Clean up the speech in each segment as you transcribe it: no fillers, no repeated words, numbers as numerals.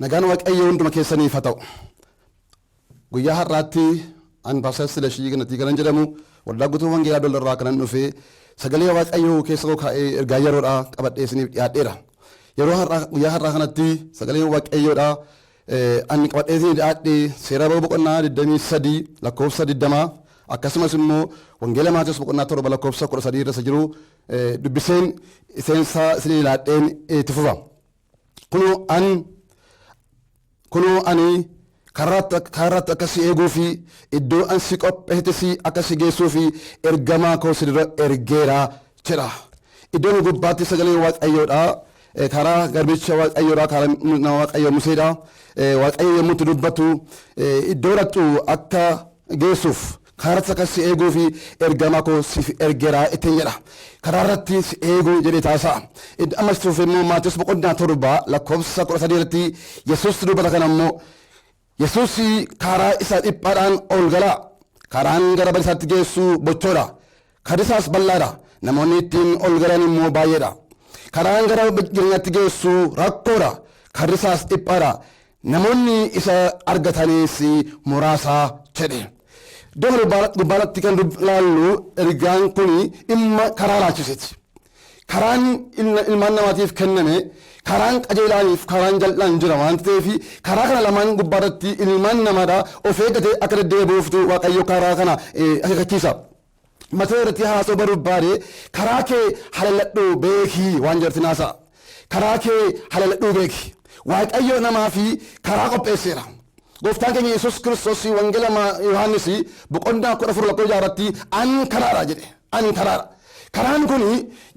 nagaan waaqayyoo hunduma keessaniif haa ta'u. Guyyaa har'aatti an Paaster Silashii Gannatii kan jedhamu waldaa guutuu wangeelaa Dollarraa kanan dhufee sagalee waaqayyoo keessa koo kaa'ee ergaa yeroodhaa qabadhee isiniif dhiyaadheera. Yeroo har'aa guyyaa har'aa kanatti sagalee waaqayyoodhaa ani qabadhee isiniif dhiyaadhee seera boqonnaa 23 lakkoofsa 20 akkasumas immoo wangeela Maatiyos boqonnaa 7 lakkoofsa 13 irra jiru dubbiseen iseensaa isinii ilaadheen itti fufa. Kunoo ani karaatti akkasii eeguu fi iddoo an si qopheessite akkasii geessuu fi ergamaakoo si dura ergeera jedha. Iddoon gubbaatti sagalee waaqayyoodha. Karaa garbicha waaqayyoodha. Karaa nama waaqayyoo Museedha. Waaqayyo yommuu itti dubbatu iddoo dhaqxu akka geessuuf karaatti akkasii eeguu fi ergamaakoo siif ergeera ittiin jedha. Karaa irratti si eeguu jedhee taasisaa. Ammas tuuf immoo Maatiyos boqonnaa 7 lakkoofsa 13 irratti Yesuus dubbata kana immoo Yesuus karaa isa dhiphaadhaan ol galaa. Karaan gara badiisaatti geessu bochoodha. Karisaas bal'aadha. Namoonni ittiin ol galan immoo baay'eedha. Karaan gara jireenyaatti geessu rakkoodha. Karisaas dhiphaadha. Namoonni isa argatanis muraasa jedhe. Iddoo gubbaatti kan ilaallu ergaan kun dhimma karaa laachiseeti. Karaan ilmaan namaatiif kenname karaan qajeelaaniif karaan jal'aan jira waan ta'eef karaa kana lamaan gubbaatti ilmaan namaadha of eeggatee akka deddeebi'uuftu waaqayyo karaa kana akeekkachiisa. Mata irratti haasoo barbaade karaa kee halaladhu beekii waan jirti naasa. Karaa kee halaladhu beeki. Waaqayyo namaa fi karaa qopheesseera. Gooftaan keenya Yesuus Kiristoos wangeela Yohaannis boqonnaa 14 lakkoofsa 6 irratti ani karaadha jedhe. Ani karaadha. Karaan kun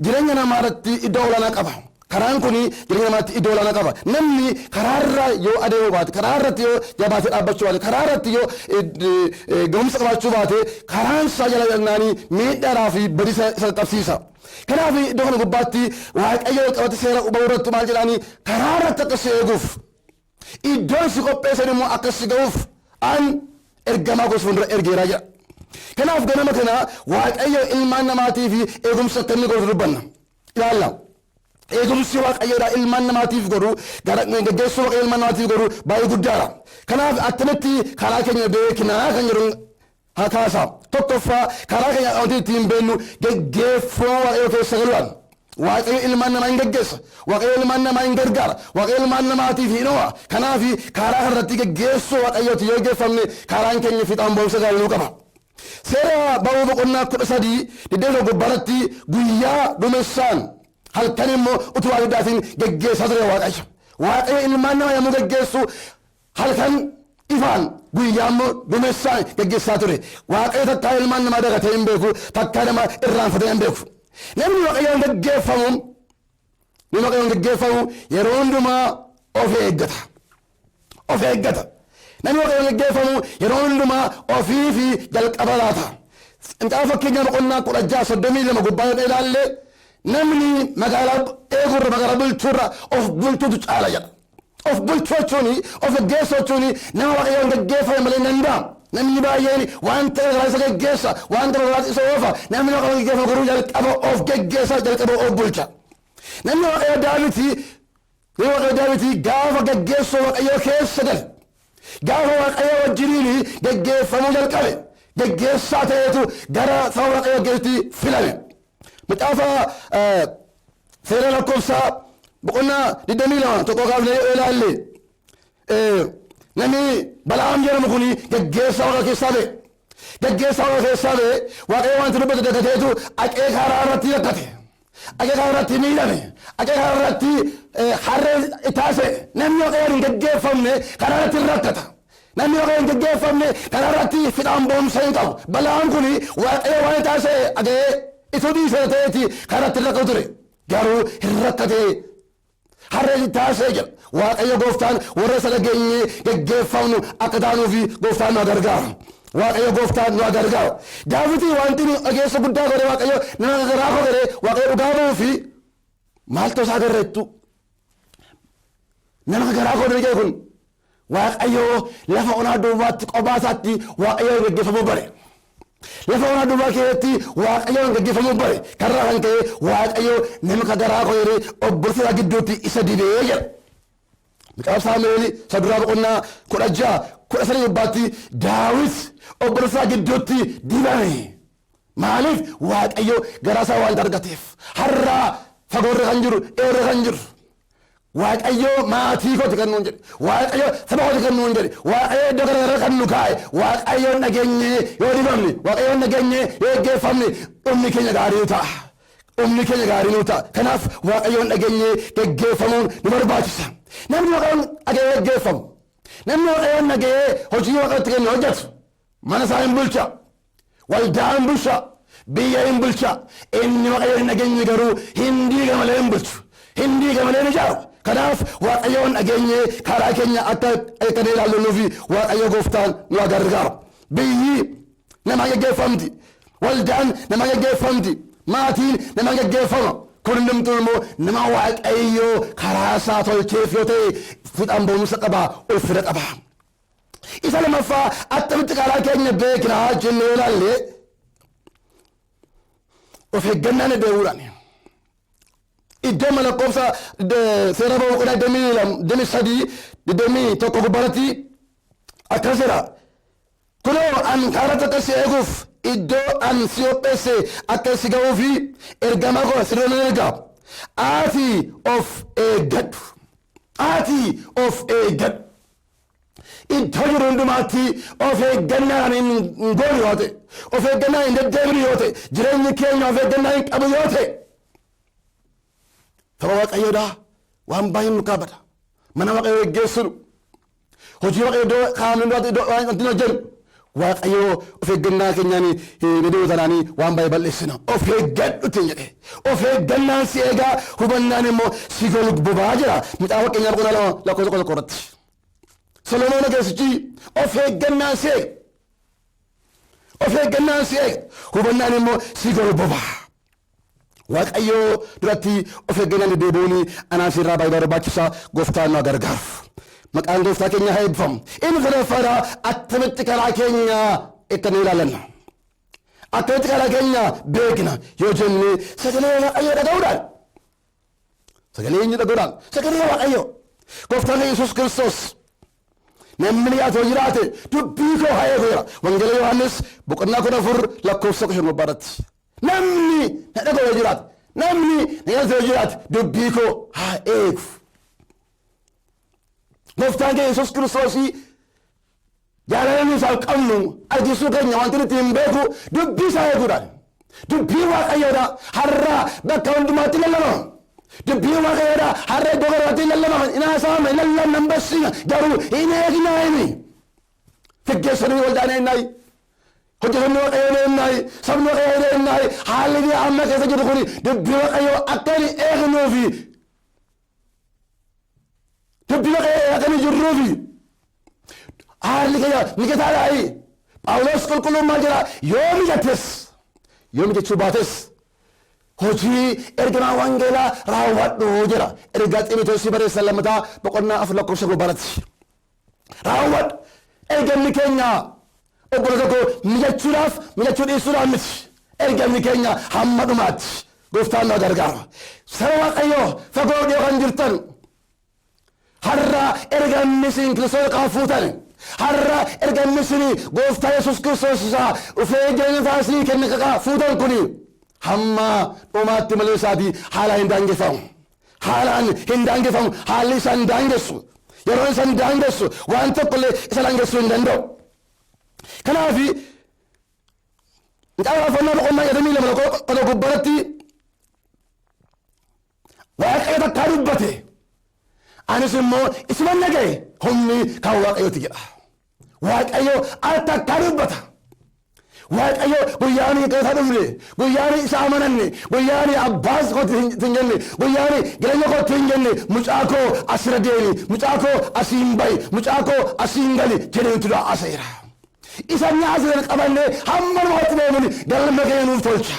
jireenya namaa irratti iddoo olaanaa qaba. Karaan kun jireenya namaatti iddoo olaanaa qaba. Namni karaarra yoo adeemu baate, karaa irratti yoo jabaatee dhaabbachuu baate, karaa irratti yoo gahumsa qabaachuu baate, karaan isaa jala jalnaanii miidhaa fi badiisa isa qabsiisa. Kanaaf iddoo kana gubbaatti waaqayyo qabate seera bahuu irratti maal jedhaanii karaa irratti akkasii eeguuf iddoon si qopheessan immoo akkasii ga'uuf an ergamaakoo fuuldura ergeeraa jedha. Kanaaf ganama kana waaqayyo ilmaan namaatiif eegumsa akkamii godhu dubbanna. Ilaalla. Eegumsi waaqayyoodha ilmaan namaatiif godhu gaggeessuu waaqayyo ilmaan namaatiif godhu baay'ee guddaadha. Kanaaf akkamitti karaa keenya beeknaa kan jedhu haa kaasa. Tokkoffaa karaa keenya ittiin beeknu gaggeeffama waaqayyo keessa galuudhaan. Waaqayyo ilmaan namaa hin gaggeessa. Waaqayyo ilmaan namaa hin gargaara. Waaqayyo ilmaan namaatiif hin oo'a. Kanaaf karaa irratti gaggeessuu waaqayyooti yoo gaggeeffamne karaan keenya fiixaan boonsa gaaluu qaba. Seera ba'uu boqonnaa 13 deddeebiin gubbaatti guyyaa duumessaan halkan immoo utuu abiddaatiin gaggeessaa ture waaqayyo. Waaqayyo ilmaan namaa yommuu gaggeessu halkan ifaan guyyaa immoo duumessaan gaggeessaa ture. Waaqayyo takkaa ilmaan namaa dagatee hin beeku, takkaa nama irraanfatee hin beeku. Namni waaqayyoon gaggeeffamu yeroo hundumaa of eeggata. Of eeggata. Namni waaqayyoon gaggeeffamu yeroo hundumaa ofii fi jalqaba laata. Intaa fakkeenya boqonnaa 16:32 gubbaa ilaalle namni magaalaa eegurra magaalaa bulchuurra of bulchuutu caala jedha. Of bulchuu jechuun of gaggeessuu jechuun nama waaqayyoon gaggeeffame malee hin danda'amu. Namni baay'een wanta garaa isa gaggeessa, wanta garaa isa oofa. Namni waaqayyoon gaggeeffamu garuu jalqaba of gaggeessa, jalqaba of bulcha. Namni waaqayyo Daawitii gaafa gaggeessuu waaqayyoo keessa gale. Gaafa waaqayyo wajjiniin gaggeeffamuu jalqabe. Gaggeessaa ta'eetu gara saba waaqayyo keessatti filame. Macaafa seera lakkoofsa boqonnaa 22 tokko kaafnee ilaalle namni Bala'aam jedhamu kun gaggeessaa waaqa keessaa ba'e. Gaggeessaa waaqa keessaa ba'e waaqayyo wanti dubbate dagateetu aqee karaa irratti rakkate. Aqee karaa irratti miidhame. Aqee karaa irratti harree taase. Namni waaqayyoon hin gaggeeffamne karaa irratti rakkata. Namni waaqayyoon hin gaggeeffamne karaa irratti fiixaan boonsa hin qabu. Bala'aam kun waaqayyo waan taase aqee ituu dhiisee ta'eeti karaa irratti rakkatu ture. Garuu hin rakkate. Harree taasee jira. Waaqayyo gooftaan warra isa dhageenyee gaggeeffamnu akka taanuufi gooftaan nu gargaara. Waaqayyo gooftaan nu gargaara. Daawitii wanti ogeessa guddaa godhe waaqayyo nama garaa godhe waaqayyo dhugaa ba'uu fi maaltu isaa garreettu. Nama garaa godhe kun waaqayyo lafa onaa duubaatti qophaa isaatti waaqayyo gaggeeffamuu bare. Lafa onaa duubaa keessatti waaqayyoon gaggeeffamuu bare. Karraa kan ka'e waaqayyo nama garaa godhe obboleessa gidduutti isa dibee jedha. Maqaa Saamu'eel saduraa boqonnaa 16 gubbaatti Daawit obboleessaa gidduutti dibame. Maaliif? Waaqayyo garaa isaa waan argateef. Har'aa fagoorra kan jiru dheerra kan jiru waaqayyo maatii kooti kan nuun jedhe, waaqayyo saba kooti kan nuun jedhe, waaqayyo iddoo kana kan nu kaa'e, waaqayyo nageenye yoo dibamne, waaqayyo nageenye yoo geggeeffamne dhumni keenya gaarii ta'a. Dhumni keenya gaarii nu ta'a. Kanaaf waaqayyo nageenye geggeeffamuun nu barbaachisa. Namni waaqayyo nageenye geggeeffamu, namni waaqayyo nageenye hojii waaqayyotti kennu hojjetu mana isaa hin bulcha, waldaa hin bulcha, biyya hin bulcha. Inni waaqayyo nageenye garuu hin diiga malee hin bulchu, hin diiga malee hin ijaaru. Kanaaf waaqayyoon dhageenye karaa keenya akka ilaalluuf waaqayyo gooftaan nu gargaara. Biyyi nama geggeeffamti, waldaan nama geggeeffamti, maatiin nama geggeeffama. Kun hundumtuu immoo nama waaqayyo karaa isaa tolcheef yoo ta'e fudhaan boonsa qaba, ulfina qaba. Isa lamaffaa attamitti karaa keenya beeknaa jennee ilaalle of eeggannaan deemuudhaan. Iddoo lakkoofsa seera boqonnaa 23 gubbaatti akkas jedha. Kunoo an karaa akka si eeguuf iddoo an si qopheesse akka si ga'uufi Ergamaakoo si dura ergaa. Ati of eeggadhu. Ati of eeggadhu. Iddoo jiru hundumaatti of eeggannaan hin goone yoo ta'e, of eeggannaan hin deddeebine yoo ta'e, jireenyi keenya of eeggannaa hin qabu yoo ta'e, saba waaqayyoodha waan baay'ee nu kaabada. Mana waaqayyoo geggeessinu, hojii waaqayyoo iddoo wanti hojjennu waaqayyoo of eeggannaa keenyaan midhuu tanaanii waan baay'ee balleessina. Of eeggadhutiin jedhe. Of eeggannaan si eegaa, hubannaan immoo si golbobaa jira. Mixaa fakkeenyaa boqonnaa 2 lakkoofsa 1 irratti. Solomoon Geessichi of eeggannaan si eega. Of eeggannaan si eega, hubannaan immoo si golbobaa. Waaqayyo duratti of eeggannaan deebi'uun anaan sirraa baay'ee barbaachisaa. Gooftaan nu gargaaru. Maqaan gooftaa keenya haa eebbifamu. Inni sadaffaa attamitti karaa keenya itti ilaalanna, attamitti karaa keenya beekna yoo jenne sagalee waaqayyoo dhaga'uudhaan, sagalee eenyu dhaga'uudhaan? Sagalee waaqayyoo. Gooftaan Yesuus Kiristoos namni yaatoo jiraate dubbii koo haa eegu jira. Wangeela Yohaannis boqonnaa 14 lakkoofsa 5 gubbaatti. Namni na dhaga'u jiraate, namni na yaatoo jiraate dubbii koo haa eegu. Gooftaan Yesuus Kiristoos jaalalli isaa qabnu argisuu keenya wanti nuti hin beeku dubbii isaa eeguudhaan. Dubbii waaqayyoodha har'aa bakka hundumaatti lallabama. Dubbii waaqayyoodha har'a iddoo garaatti lallabama. Inaasaama lallan nan barsiina garuu hin eegnaa himi. Geggeessanii waldaan eennaay, hojjetamni waaqayyoon eennaay, sabni waaqayyoon eennaay. Haalli amma keessa jiru kun dubbii waaqayyoo akka hin eegnuufi, dubbii waaqayyoo akka hin jirruufi haalli keenya mijataadhaayi. Phaawulos qulqullummaa jira yoo mijates yoo mijachuu baates hojii ergamaa wangeelaa raawwadhu jira. Ergaa Xiimotewos barreessan lammataa boqonnaa 4 lakkoofsa 7 raawwadhu. Ergamni keenya obboleessa tokko mijachuudhaaf mijachuu dhiisuudhaaf miti. Ergamni keenya hamma dhumaatti. Gooftaan nu gargaara. Saba waaqayyoo fagoo dhiyoo kan jirtan har'a ergamni isin Kiristoos kan fuutan, har'a ergamni isin Gooftaa Yesuus Kiristoos isaa dhufee jireenya taasisanii kenne kan fuutan kun hamma dhumaatti malee isaatii haalaan hin daangeffamu. Haalaan hin daangeffamu. Haalli isaa hin daangessu. Yeroo isaa hin daangessu. Waan tokkollee isa daangessuu hin danda'u. Kanaaf xaafannaa boqonnaa 22 gubbaatti waaqayyo takkaa dubbate. Anis immoo isuma dhaga'e humni kan waaqayyooti jedha. Waaqayyo al takkaa dubbata. Waaqayyo guyyaanii keessa dhufne, guyyaanii isa amananne, guyyaanii abbaas kooti hin jenne, guyyaanii jireenya kooti hin jenne, mucaa koo asirra deemi, mucaa koo asiin bahi, mucaa koo asiin gali jedheentu aseera. Isa nyaasee qabanne hamma namatti deemuni galma keenya nuuf tolcha.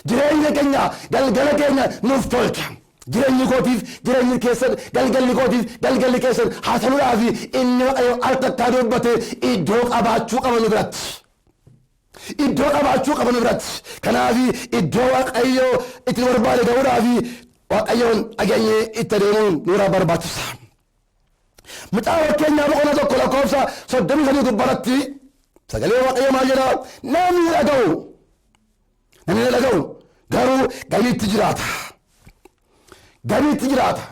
Jireenya keenya galgala keenya nuuf tolcha. Jireenyi kootiif jireenyi keessan, galgalli kootiif galgalli keessan haa ta'uudhaaf inni waaqayyo al takkaa dubbate iddoo qabaachuu qaba nu biratti. Iddoo qabaachuu qaba nu biratti. Kanaaf iddoo waaqayyo itti barbaade ga'uudhaaf waaqayyoon dhageenyee itti adeemuun nurraa barbaachisa. Macaafa keenyaa boqonnaa tokko lakkoofsa 33 gubbaratti sagalee Waaqayyoo maal jedha? Namni dhaga'u garuu gamitti jiraata. Gamitti jiraata.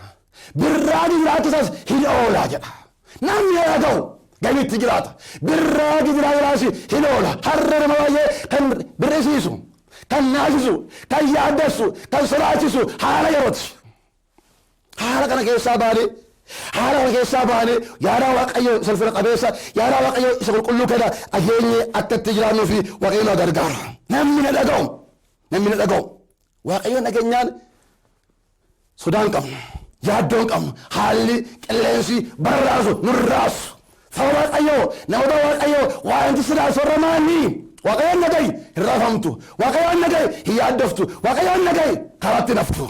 Birraagi jiraatusas hin oola jedha. Namni dhaga'u gamitti jiraata. Birraagi jiraatus hin oola. Har'a nama baay'ee kan birrisiisu, kan naasisu, kan yaaddessu, kan sodaachisu haala yerooti. Haala kana keessaa baane yaada Waaqayyoo salphina qabeessa, yaada Waaqayyoo isa qulqulluu kana ageenye akkatti jiraannuu fi Waaqayyoo nu gargaara. Namni dhaga'u Waaqayyoon dhageenyaan sodaan qabnu, yaaddoon qabnu, haalli qilleensi barraasu nurraasu. Saba Waaqayyoo, namoota Waaqayyoo waanti sidaa sorramaani. Waaqayyoon dhaga'i hin raafamtu. Waaqayyoon dhaga'i hin yaaddoftu. Waaqayyoon dhaga'i karaatti naftu.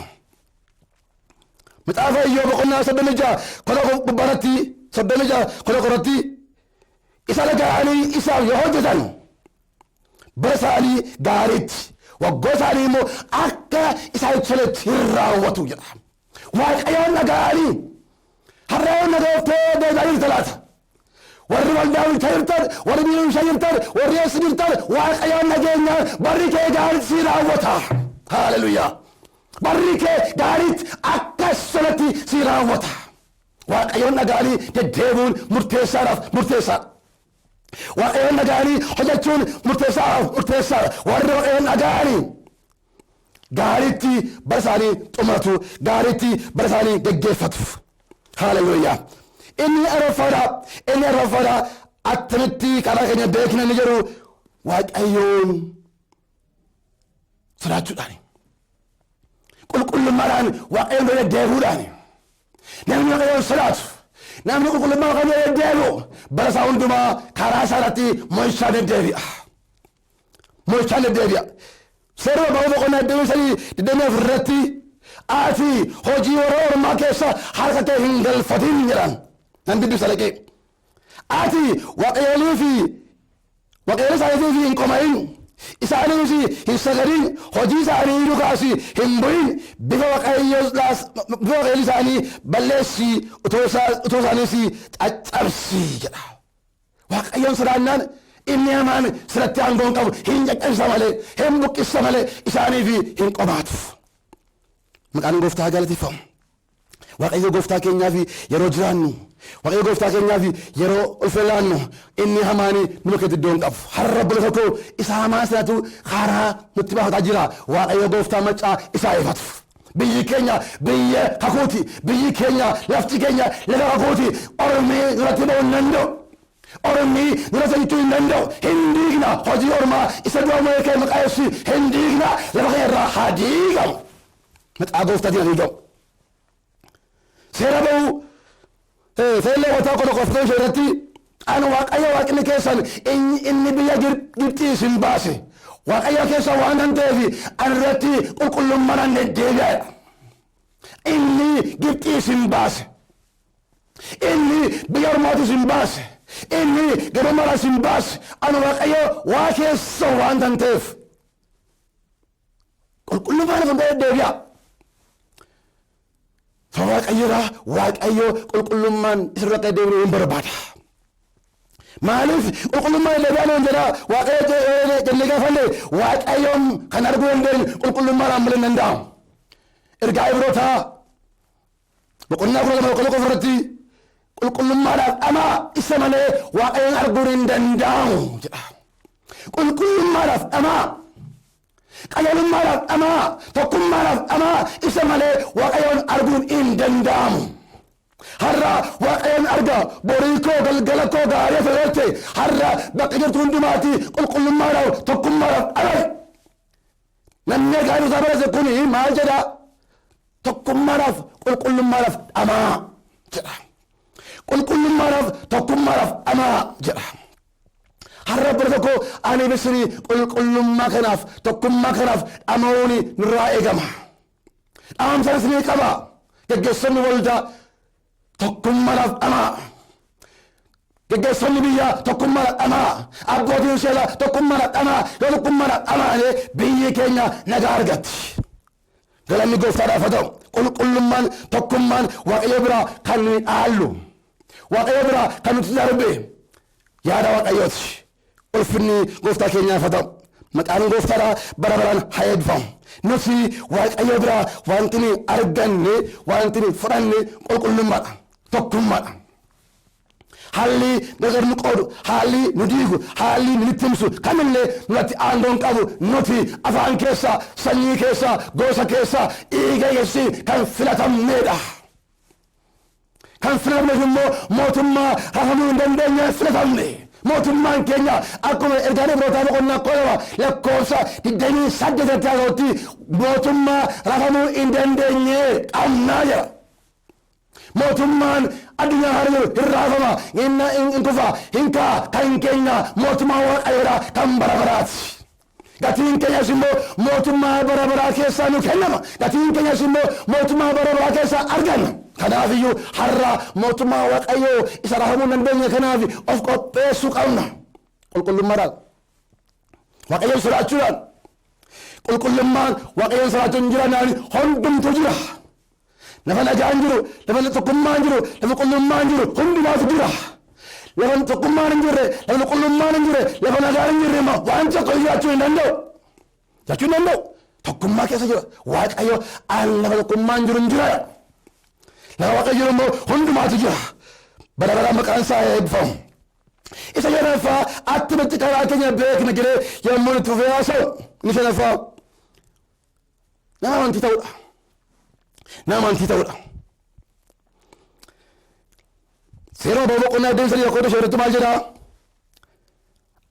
Macaafa Iyyoob boqonnaa 36 isa dhaga'anii isaaf yoo hojjetan bara isaanii gaariitti, waggoota isaanii immoo akka isaan toletti hin raawwatu jedha. Waaqayyoon dhaga'anii har'aan dhaga'uuftee deebi'anii talaata. Warri waldaa jirtan, warri biyya jirtan, warri eessa jirtan Waaqayyoon dhageenyaan barri kee gaariitti si raawwata. Haaleluyyaa. Barri kee gaariitti akka solatti si raawwata. Waaqayyoon dhaga'anii deddeebi'uun murteessaadhaaf murteessaadha. Waaqayyoon dhaga'anii hojjechuun murteessaadha. Warri Waaqayyoon dhaga'anii gaariitti bara isaanii xumuratu, gaariitti bara isaanii geggeeffatu. Haaleluyyaa. Inni arraffaadha attamitti karaa keenya beekna ni jedhu Waaqayyoon sodaachuudhaani. Qulqullummaadhaan Waaqayyoon bira deebi'uudhaan namni Waaqayyoon sodaatu, namni qulqullummaa Waaqayyoon bira deebi'u bara isaa hundumaa karaa isaa irratti mo'ichaan deddeebi'a. Seera Ba'uu boqonnaa 23 irratti ati hojii warra ormaa keessa harka kee hin galfatin jedhan. Nan dubbisa dhaqee ati waaqayyoolii isaaniitiif hin qomayin, isaaniis hin sagadin, hojii isaanii duukaas hin bu'in, bifa waaqayyoolii isaanii balleessi, utoo isaaniis caccabsi jedha. Waaqayyoon sodaannaan inni hamaan sirratti aangoo hin qabu, hin caccabsa malee, hin buqqisa malee isaaniif hin qomaatu. Maqaan Gooftaa galateeffamu. Waaqayyo Gooftaa keenyaaf yeroo jiraannu, Waaqayyo Gooftaa keenyaaf yeroo ulfeelaannu inni hamaanii nu keessa iddoo hin qabu. Har'a bula tokko isa hamaa sanatu karaa nutti baafataa jira. Waaqayyo Gooftaa maccaa isaa eeffatu. Biyyi keenya biyya kakuuti. Biyyi keenya lafti keenya lafa kakuuti. Ormii nurratti ba'uu hin danda'u. Ormii nurratti hiituu hin danda'u. Hin diigna hojii ormaa isa du'a moo'ee kee maqaa Yesuus hin diigna. Lafa keenya irraa haa diigamu. Maqaa Gooftaatiin haa diigamu. Seera Ba'uu Leewwataa 11 irratti ani Waaqayyo Waaqni keessan inni biyya Gibxii isin baase. Waaqayyo keessan waan kan ta'eef ani irratti qulqullummaan deddeebi'aadha. Inni Gibxii isin baase. Inni biyya ormaati isin baase. Inni garummara isin baase. Ani Waaqayyo waa keessan waan kan ta'eef qulqullummaan kan deddeebi'a. Waaqayyo qulqullummaan isirra deebi'uu hin barbaada. Maaliif qulqullummaan deebi'aan jedha Waaqayyo jennee gaafanne Waaqayyoon kan arguu dandeenyu qulqullummaan malee hin danda'amu. Ergaa Ibrootaa boqonnaa 12 irratti qulqullummaadhaaf dhamaa isa malee Waaqayyoon arguun hin danda'amu jedha. Qulqullummaadhaaf dhamaa, qajeelummaadhaaf dhamaa, tokkummaadhaaf dhamaa isa malee Waaqayyoon arguun hin danda'amu. Har'a Waaqayyoon arga borii koo galgala koo gaarii filatte har'a bakka jirtu hundumaatti qulqullummaadhaaf tokkummaadhaaf dhamai. Namni gaarii isaa barate kun maal jedha? Tokkummaadhaaf qulqullummaadhaaf dhamaa jedha. Qulqullummaadhaaf tokkummaadhaaf dhamaa jedha. Har'a bara tokko ani bisirii qulqullummaa kanaaf tokkummaa kanaaf dhama'uun nurraa eegama. Dhaamsanis ni qaba. Geggeessonni waldaa tokkummaadhaaf dhamaa. Geggeessonni biyyaa tokkummaadhaaf dhamaa. Abbootiin seeraa tokkummaadhaaf dhamaa. Yoo tokkummaadhaaf dhamaane biyyi keenya nagaa argatti. Galanni Gooftaadhaaf haa ta'u. Qulqullummaan tokkummaan Waaqayyo biraa kan nuyi dhaallu. waaqayyo bira kan nuti darbe yaada waaqayyooti. Ulfinni gooftaa keenyaaf haa ta'u. Maqaan gooftaa bara baraan haa eebbifamu. Nuti waaqayyo bira wanti ni arganne wanti ni fudhanne qulqullummaadha, tokkummaadha. Haalli gargar nu qoodu, haalli nu diigu, haalli nu timsu kamillee nutti aangoon qabu nuti afaan keessa, sanyii keessa, gosa keessa, dhiiga Yesuusiin kan filatamneedha. Kan filatamne immoo mootummaa hafamuu hin dandeenye filatamne. Mootummaan keenya akkuma ergaanii birootaa boqonnaa qola lakkoofsa 28 ta'utti mootummaa rafamuu hin dandeenye qabnaa jira. Mootummaan addunyaa har'a jiru hin raafama, hin kufa, hin ka'a. Kan keenya mootummaa waaqayyoodha, kan bara baraati. Gatiin keenyas immoo mootummaa bara baraa keessaa nu kennama. Gatiin keenyas immoo mootummaa bara baraa keessaa arganna. Kanaafiyyuu har'a mootummaa waaqayyoo isa raafamuu hin dandeenye kanaaf of qopheessuu qabna. Qulqullummaadhaan waaqayyoon sodaachuudhaan, qulqullummaan waaqayyoon sodaachuun jiran hundumtu jira. Lafa nagaan jiru, lafa tokkummaan jiru, lafa qulqullummaan jiru hundumaatu jira. Lafa tokkummaan hin jirre, lafa qulqullummaan hin jirre, lafa nagaan hin jirre immoo waan tokko jiraachuu hin danda'u. Jechuu hin danda'u. Tokkummaa keessa jira. Waaqayyo lafa tokkummaan jiru hin jira. Lafa waaqayyo jiru immoo hundumaatu jira. Bara baraan maqaan isaa eebbifamu. Isa shanaffaa attumatti karaa keenya beekna jedhee yommuu nutti fufee haasa'u ni shanaffaa nama amantii ta'uudha. Nama amantii ta'uudha. Seera boqonnaa 23 irratti maal jedhaa?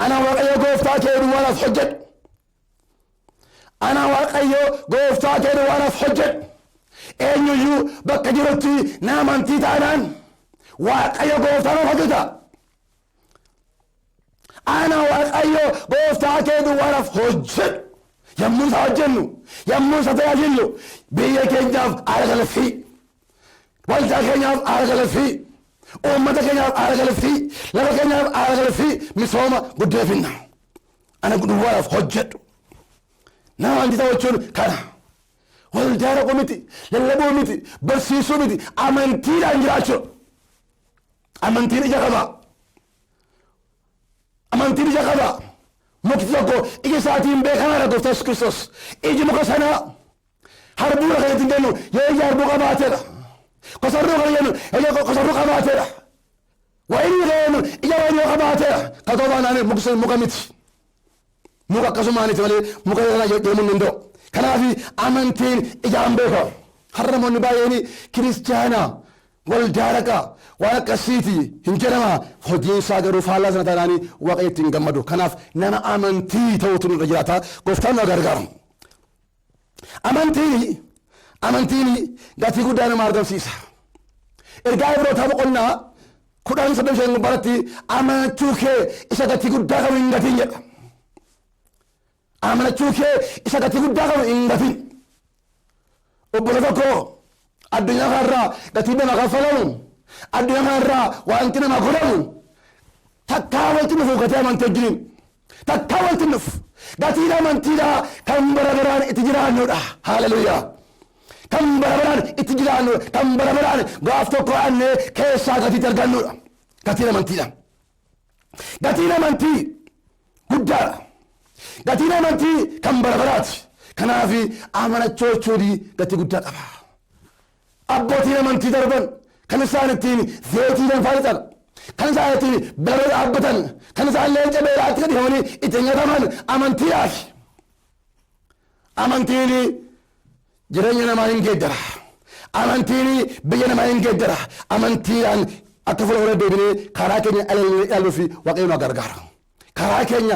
Ana waaqayyo gooftaa kee duwwaanaaf hojjedhu. Ana waaqayyo gooftaa kee duwwaanaaf hojjedhu. Eenyuyyuu bakka jirutti nama amantii taanaan waaqayyo gooftaanaaf hojjeta. Ana waaqayyo gooftaa kee duwwaanaaf hojjedhu. Yommuu isa hojjennu, yommuu isa tajaajillu biyya keenyaaf aara galaffii, waldaa keenyaaf aara galaffii, uummata keenyaaf aara galaffii, lafa keenyaaf aara galaffii, misooma guddeeffinna. Ana duwwaanaaf hojjedhu. Nama amantii ta'uu jechuun kana. Waldaa dhaquu miti, lallabuu miti, barsiisuu miti, amantiidhaan jiraachuu. Amantiin ija qaba. Amantiin ija qaba. Mukti tokko ija isaatiin beekamaadha gooftaa Yesuus Kiristoos. Iji muka sanaa harbuudha kan ittiin jennu yoo ija harbuu qabaateedha. Kosarruu kan jennu ija kosarruu qabaateedha. Wayinii kan jennu ija wayinii qabaateedha. Katoo baanaan mukti sun muka miti. Muka akkasumaaniti malee muka sanaa deemuu hin danda'u. Kanaaf amantiin ijaan beekama. Har'a namoonni baay'een kiristaanaa waldaa dhaqaa waan akkasiiti hin jedhama. Hojiin isaa garuu faallaa sana taanaanii waaqayyo ittiin gammadu. Kanaaf nama amantii ta'utu nurra jiraata. Gooftaan nu gargaaru. Amantiin gatii guddaa nama argamsiisa. Ergaa Ibrootaa boqonnaa 10:35 gubbaatti amanachuu kee isa gatii guddaa qabu hin gatiin jedha. Amanachuu kee isa gatii guddaa qabu hin gatiin. Obbola tokko addunyaa kanarraa gatii nama kaffalamu, addunyaa kanarraa wanti nama godhamu takkaa wanti nuuf gatii amantii wajjiniin takkaa wanti nuuf gatiin amantiidhaa kan bara baraan itti jiraannudha. Haaleluyyaa. Kan bara baraan itti jiraannudha. Kan bara baraan gaaf tokko annee keessaa gatiitti argannudha. Gatiin amantiidha. Gatiin amantii guddaadha. Gatiin amantii kan bara baraati. Kanaaf amanachuu jechuun gatii guddaa qaba. Abbootiin amantii darban kan isaan ittiin zeetiidhaan faalitan, kan isaan ittiin bara dhaabbatan, kan isaan leenca beelaatti gadi hawanii ittiin nyataman amantiidhaafi. Amantiin jireenya namaa hin geeddara. Amantiin biyya namaa hin geeddara. Amantiidhaan akka fuula hora deebinee karaa keenya ilaaluu fi waaqayyo nu gargaara. Karaa keenya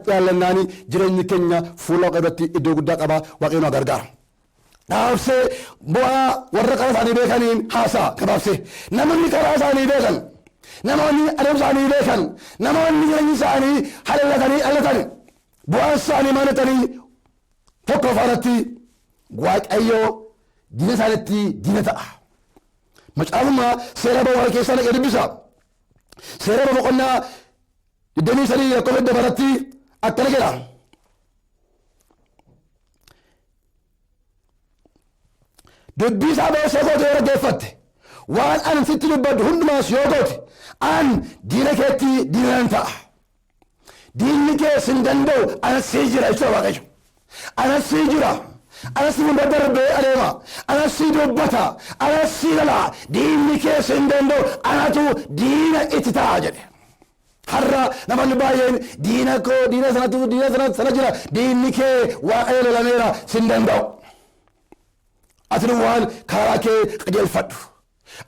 ilaallannaanii jireenyi keenya fuula waaqayyo irratti iddoo guddaa qaba. Waaqayyo nu gargaara. Dhaabsee bu'aa warra karaa isaanii beekaniin haasaa gabaabsee namoonni karaa isaanii beekan, namoonni adeemsa isaanii beekan, namoonni jireenyi isaanii hallatanii bu'aan isaanii maalatanii tokko afaanatti waaqayyoo diina isaaniitti diina ta'a. Macaafuma seera ba'uu keessaa naqee dubbisa. Seera boqonnaa 23 lakkoofsa 2 akkana jedha. Dubbii isaa beeksee goote yoo dhaggeeffatte waan ani sitti dubbadhu hundumaas yoo goote an diina keetti diinan ta'a. Diinni kee sin danda'u anas sii jira jechuudha Waaqayyo. Anas sii jira. Anas hunda darbee adeema. Anas sii dubbata. Anas sii lala. Diinni kee sin danda'u anatu diina itti ta'a jedhe. Har'a namoonni baay'een diina koo diina sana jira. Diinni kee Waaqayyo lolameera sin danda'u. Ati waan karaa kee qajeelfadhu.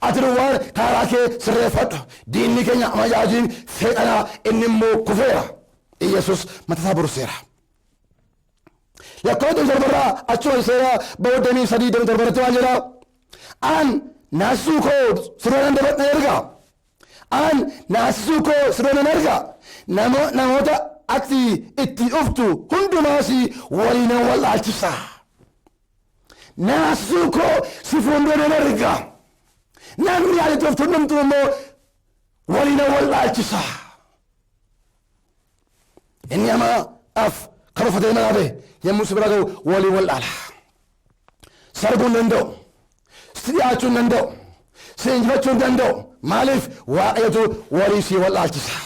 Ati waan karaa kee sirreeffadhu. Diinni keenya amajaajiin seexanaa inni immoo kufeera. Yesus matasaa buruseera. Lakkoofsa darbarraa achuma seeraa booddanii sadii darbarratti waan jedhaa. An naasisuu koo siree nan erga. An naasisuu koo siree nan erga. Namoota ati itti dhuftu hundumaas waliin wal dhaalchisa. Naasisuu koo si fuuldura nan erga. Namni ati dhuftu hundumtuu immoo waliin wal dhaalchisa. Inni amaaf kan uffatee manaa ba'e yommuu si bira ga'u walii wal dhaala. Sarbuu hin danda'u. Si dhiyaachuu hin danda'u. Si injifachuu hin danda'u. Maaliif Waaqayyotu walii si wal dhaalchisa.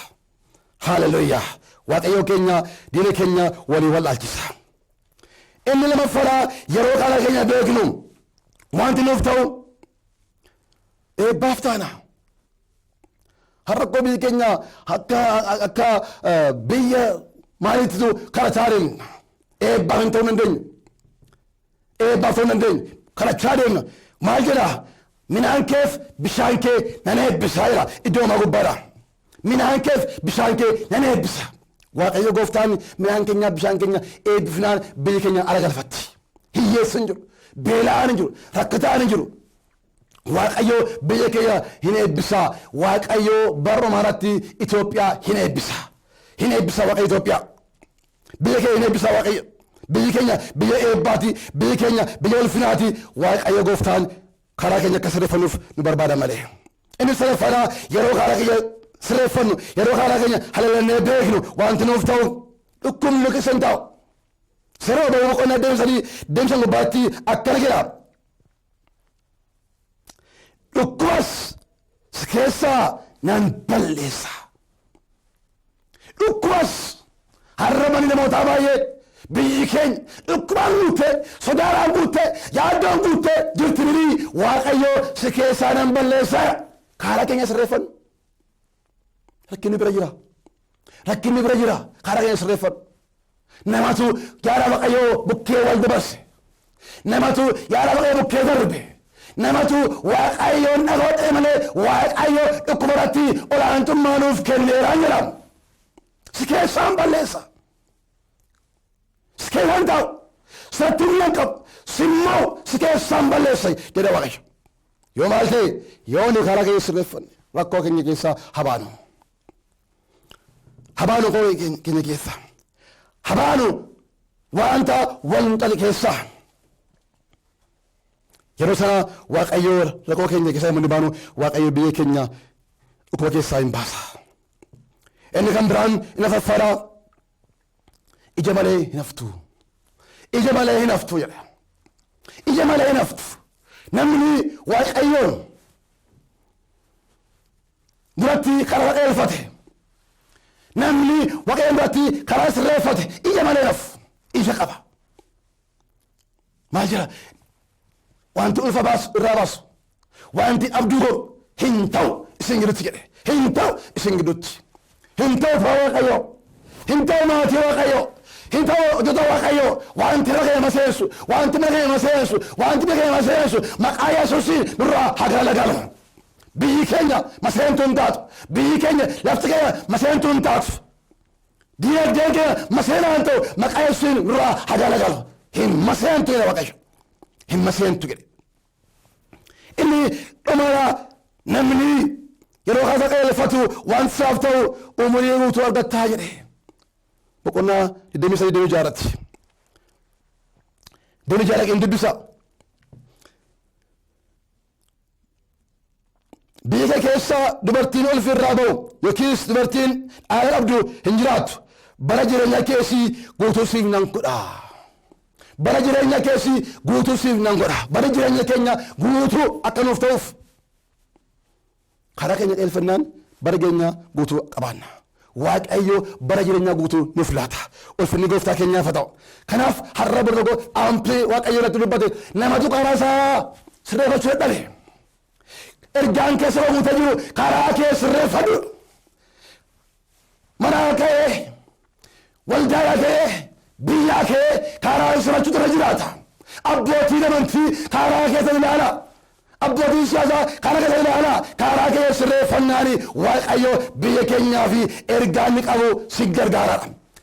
Haaleluyyaa. Waaqayyo keenya diina keenya walii wal dhaalchisa. Inni lamaffaadhaa yeroo karaa keenya beeknu wanti nuuf ta'u eebbaaf taana. Har'a koo biyyi keenya akka biyya maaliitu kadhachaa deemna. Eebbaaf hin ta'uu dandeenyu. Eebbaaf ta'uu dandeenyu. Kadhachaa deemna. Maal jedhaa? Midhaan keef bishaan kee nan eebbisaa jira iddoo maa gubbaadha. Midhaan keef bishaan kee nan eebbisa. Waaqayyo gooftaan midhaan keenya bishaan keenya eebbifnaan biyyi keenya ala galfatti. Hiyyeessi hin jiru. Beela'aan hin jiru. Rakkataan hin jiru. Waaqayyo biyya keenya hin eebbisa. Waaqayyo bara dhumaarratti Itoophiyaa hin eebbisa. Hin eebbisa Waaqayyo Itoophiyaa. Biyya keenya hin eebbisa Waaqayyo. Biyyi keenya biyya eebbaati. Biyyi keenya biyya ulfinaati. Waaqayyo gooftaan karaa keenya akka sirreeffannuuf nu barbaada malee. Inni sirreeffadhaa yeroo karaa keenya sirreeffannu yeroo karaa keenya halalannee beeknu wanti nuuf ta'u dhukkubni keessa hin ta'u. Siree obbo Boqonnaa deemsa gubbaatti akkana jedha. Dhukkubas si keessaa nan balleessa. Dhukkubas har'a manni namootaa baay'ee biyyi keenya dhukkubaan guuttee sodaadhaan guuttee yaaddoon guuttee jirti birii Waaqayyo si keessaa nan balleessa. Karaa keenya sirreeffannu. Rakkinni bira jira. Rakkinni bira jira. Karaa keenya sirreeffannu. Namatu yaada Waaqayyoo bukkee wal dabarse. Namatu yaada Waaqayyoo bukkee darbe. Namatu Waaqayyoon dhagoodhe malee Waaqayyo dhukkubarratti olaantummaa nuuf kenneeraan jedhamu. Si keessaan balleessa. Si keessaan ta'u. Sirratti hin qabu. Simmoo si keessaan balleessa jedha Waaqayyo. Yoo maal ta'e yoo ni karaa keenya sirreeffanne rakkoo keenya keessaa habaanu. Habaanu koo keenya keessa. Habaanu wanta wal xali keessaa. Yeroo sana Waaqayyo rakkoo keenya keessaa himuun baanu Waaqayyo biyya keenya dhukkuba keessaa hin baasa. Inni kan biraan hin afaffaadhaa ija malee hin haftu. Ija malee hin haftu jedha. Ija malee hin haftu. Namni Waaqayyoon duratti karaa qajeelfate. Namni Waaqayyoon duratti karaa sirreeffate ija malee hin hafu. Ija qaba. Maal jira? Wanti ulfa baasu irraa baasu. Wanti abduu godhu hin ta'u isin gidduutti jedhe. Hin ta'u isin gidduutti. Hin ta'u Waaqayyo. Hin ta'u maatii Waaqayyo. Hin ta'u hojjeta Waaqayyo. Wanti nagaa maseensu. Wanti nagaa maseensu. Wanti nagaa maseensu. Maqaa Yesuusiin nurraa haa lagamu. Biyyi keenya maseentu hin taatu. Biyyi keenya lafti keenya maseentu hin taatu. Diinagdeen keenya maseenaa hin ta'u. Maqaa Yesuusiin nurraa haa lagamu. Hin maseentu jedha Waaqayyo. Hin maseentu jedhe. Inni dhumaadhaa namni yeroo kaasa qajeelfatu wanti isaaf ta'u umurii guutuu argattaa jedhe. Boqonnaa 23 Duri jaalaqeen dubbisa. Biyya keessa dubartiin ulfirraa ba'u yookiis dubartiin dhaala qabdu hin jiraattu. Bara jireenya keessii guutuu siif nan godha. Bara jireenya keessii guutuu siif nan godha. Bara jireenya keenya guutuu akka nuuf ta'uuf karaa keenya qajeelfannaan bara jireenya guutuu qabaanna. Waaqayyo bara jireenya guutuu nuuf laata. Ulfinni gooftaa keenyaaf haa ta'u. Kanaaf har'a bara tokko aamplee waaqayyo irratti dubbate namatu karaa isaa sirreeffachuu dadhabe. Ergaan keessa bahuuta jiru karaa kee sirreeffadhu. Mana kee, waldaa kee, biyya kee karaa sirreeffachuu irra jiraata. Abbootiin amantii karaa keessa ilaala. Abbootiin siyaasaa karaa keessa ilaala. Karaa kee sirreeffannaani waaqayyo biyya keenyaa fi ergaa inni qabu si gargaara.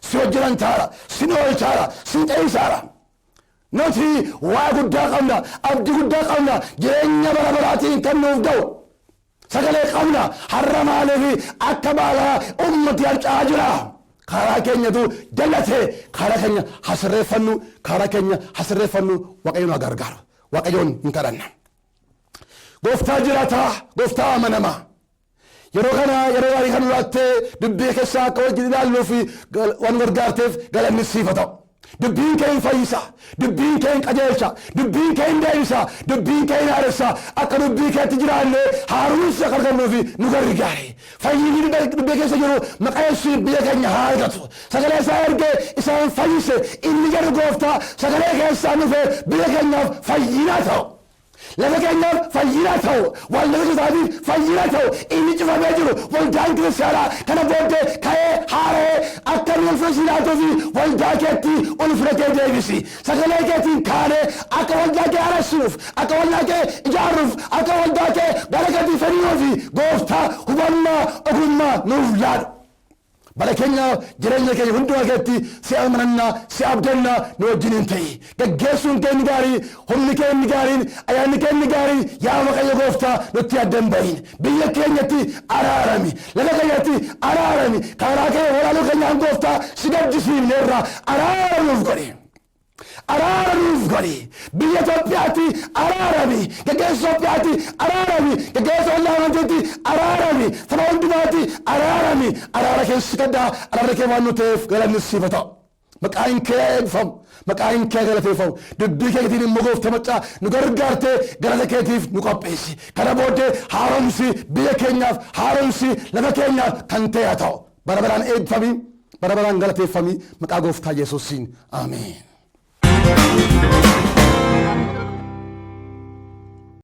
Si hojjetan taara, si oolchaara, si qeessaara. Nuti waa guddaa qabna, abdii guddaa qabna, jireenya bara baraatiin kan nuuf ga'u. Sagalee qabna, har'a maaliif akka baalaa ummati harca'aa jira. Karaa keenyatu jallatee karaa keenya hasirreeffannu, karaa keenya hasirreeffannu waaqayyoon haa gargaaru. Waaqayyoon hin kadhanna. Gooftaa jiraataa, gooftaa amanamaa. Yeroo kana yeroo gaarii kan laattee dubbii keessaa akka wajjin ilaalluu fi waan gargaarteef galanni siif haa ta'u. Dubbiin kee hin fayyisa, dubbiin kee hin qajeelcha, dubbiin kee hin deebisa, dubbiin kee hin haaressa. Akka dubbii keetti jiraanne haaromsa akka argannuuf nu gargaari. Fayyinni dubbii keessa jiru maqaa Yesuusiin biyya keenya haa argatu. Sagalee isaa ergee isaan fayyise inni jedhu gooftaa sagalee keessaa dhufee biyya keenyaaf fayyinaa ta'u. Lafa keenyaaf fayyinaa ta'u, waldaa isaatiif fayyinaa ta'u. Inni cufamee jiru waldaan kiristaanaa kana booddee ka'ee haaree akka nu ulfina laatuu fi waldaa keetti ulfina kee deebisi. Sagalee keetiin kaanee akka waldaa kee haaromsuuf, akka waldaa kee ijaaruuf, akka waldaa kee gara keetii fedhiinuu fi gooftaa hubannaa ogummaa nuuf laadhu. Bara keenya jireenya keenya hundumaa keessatti si amanannaa, si abdannaa nu wajjiniin ta'i. Gaggeessuun kee inni gaarii, humni kee inni gaariin, ayyaanni kee inni gaariin yaa Waaqayyo gooftaa nutti adda hin bahin. Biyya keenyatti araarami, lafa keenyatti araarami. Karaa kee walaaluu keenyaan gooftaa si gaddisiifneerra araara nuuf godhi. Araara nuuf godhi. Biyya Itoophiyaatti araarami, gaggeessa Itoophiyaatti araarami, gaggeessa waldaa amantiitti araarami, saba hundumaatti araarami. Araara keessa kadhaa, araara kee waan nu ta'eef galanni siif haa ta'u. Maqaan kee eebbifamu, maqaan kee galateeffamu. Dubbii keetiin immoo gooftaa maccaa nu gargaartee galata keetiif nu qopheessi. Kana booddee haaromsi biyya keenyaaf, haaromsi lafa keenyaaf kan ta'e haa ta'u. Bara baraan eebbifamii, bara baraan galateeffamii maqaa gooftaa Yesuusiin. Ameen.